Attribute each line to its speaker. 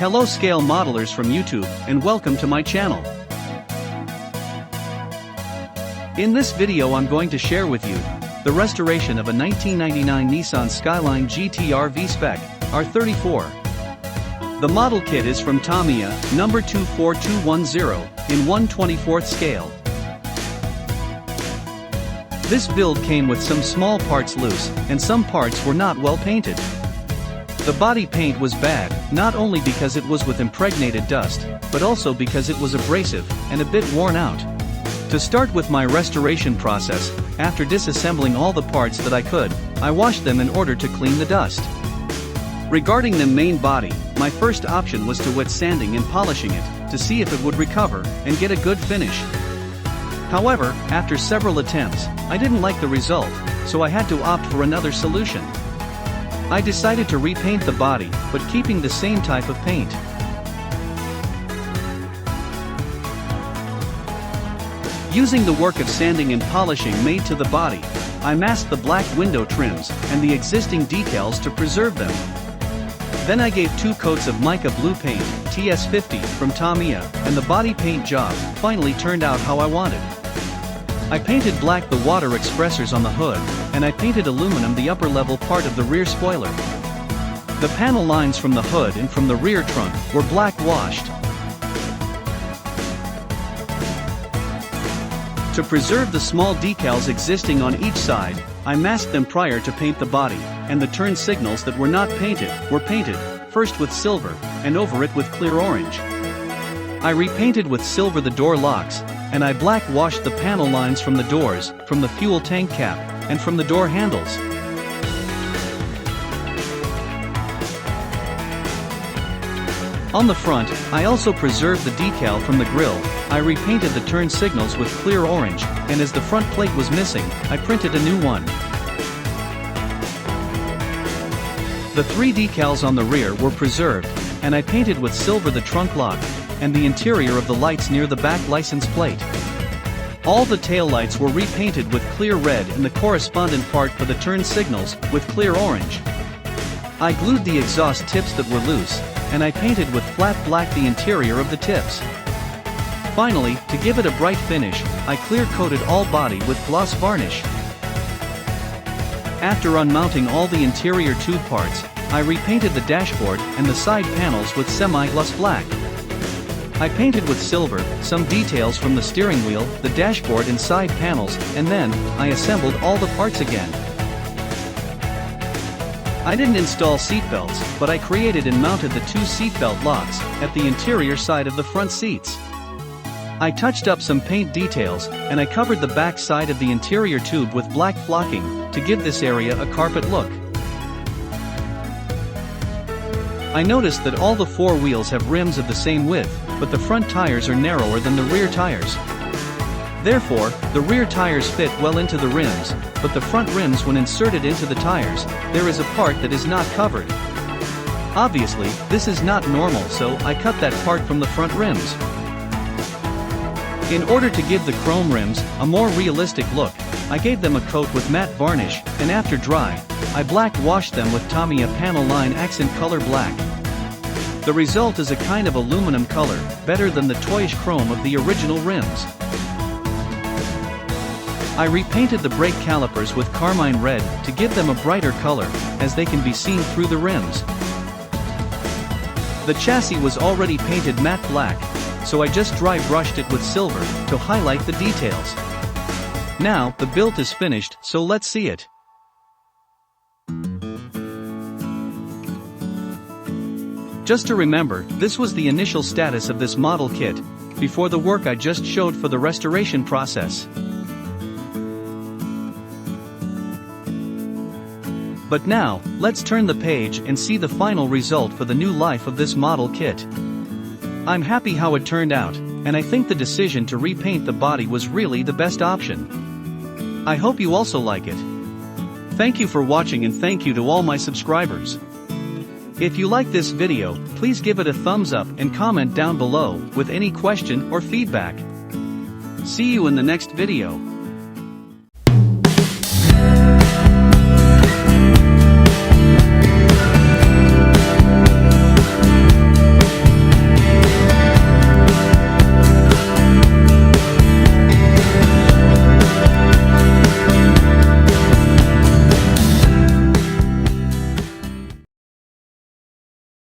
Speaker 1: Hello scale modelers from YouTube, and welcome to my channel. In this video I'm going to share with you the restoration of a 1999 Nissan Skyline GT RV Spec, R34. The model kit is from Tamiya, number 24210, in 1/24th scale. This build came with some small parts loose, and some parts were not well painted. The body paint was bad, not only because it was with impregnated dust, but also because it was abrasive, and a bit worn out. To start with my restoration process, after disassembling all the parts that I could, I washed them in order to clean the dust. Regarding the main body, my first option was to wet sanding and polishing it, to see if it would recover, and get a good finish. However, after several attempts, I didn't like the result, so I had to opt for another solution. I decided to repaint the body, but keeping the same type of paint. Using the work of sanding and polishing made to the body, I masked the black window trims and the existing decals to preserve them. Then I gave 2 coats of mica blue paint, TS50, from Tamiya, and the body paint job finally turned out how I wanted. I painted black the water expressors on the hood, and I painted aluminum the upper level part of the rear spoiler. The panel lines from the hood and from the rear trunk were black washed. To preserve the small decals existing on each side, I masked them prior to paint the body, and the turn signals that were not painted were painted, first with silver, and over it with clear orange. I repainted with silver the door locks, and I black washed the panel lines from the doors, from the fuel tank cap, and from the door handles. On the front, I also preserved the decal from the grille. I repainted the turn signals with clear orange, and as the front plate was missing, I printed a new one. The 3 decals on the rear were preserved, and I painted with silver the trunk lock, and the interior of the lights near the back license plate. All the taillights were repainted with clear red and the correspondent part for the turn signals with clear orange. I glued the exhaust tips that were loose, and I painted with flat black the interior of the tips. Finally, to give it a bright finish, I clear coated all body with gloss varnish. After unmounting all the interior tube parts, I repainted the dashboard and the side panels with semi-gloss black. I painted with silver some details from the steering wheel, the dashboard and side panels, and then I assembled all the parts again. I didn't install seatbelts, but I created and mounted the 2 seatbelt locks at the interior side of the front seats. I touched up some paint details, and I covered the back side of the interior tube with black flocking to give this area a carpet look. I noticed that all the 4 wheels have rims of the same width, but the front tires are narrower than the rear tires. Therefore, the rear tires fit well into the rims, but the front rims, when inserted into the tires, there is a part that is not covered. Obviously, this is not normal, so I cut that part from the front rims. In order to give the chrome rims a more realistic look, I gave them a coat with matte varnish, and after dry, I black washed them with Tamiya panel line accent color black. The result is a kind of aluminum color, better than the toyish chrome of the original rims. I repainted the brake calipers with carmine red to give them a brighter color, as they can be seen through the rims. The chassis was already painted matte black, so I just dry brushed it with silver to highlight the details. Now, the build is finished, so let's see it. Just to remember, this was the initial status of this model kit, before the work I just showed for the restoration process. But now, let's turn the page and see the final result for the new life of this model kit. I'm happy how it turned out, and I think the decision to repaint the body was really the best option. I hope you also like it. Thank you for watching, and thank you to all my subscribers. If you like this video, please give it a thumbs up and comment down below with any question or feedback. See you in the next video.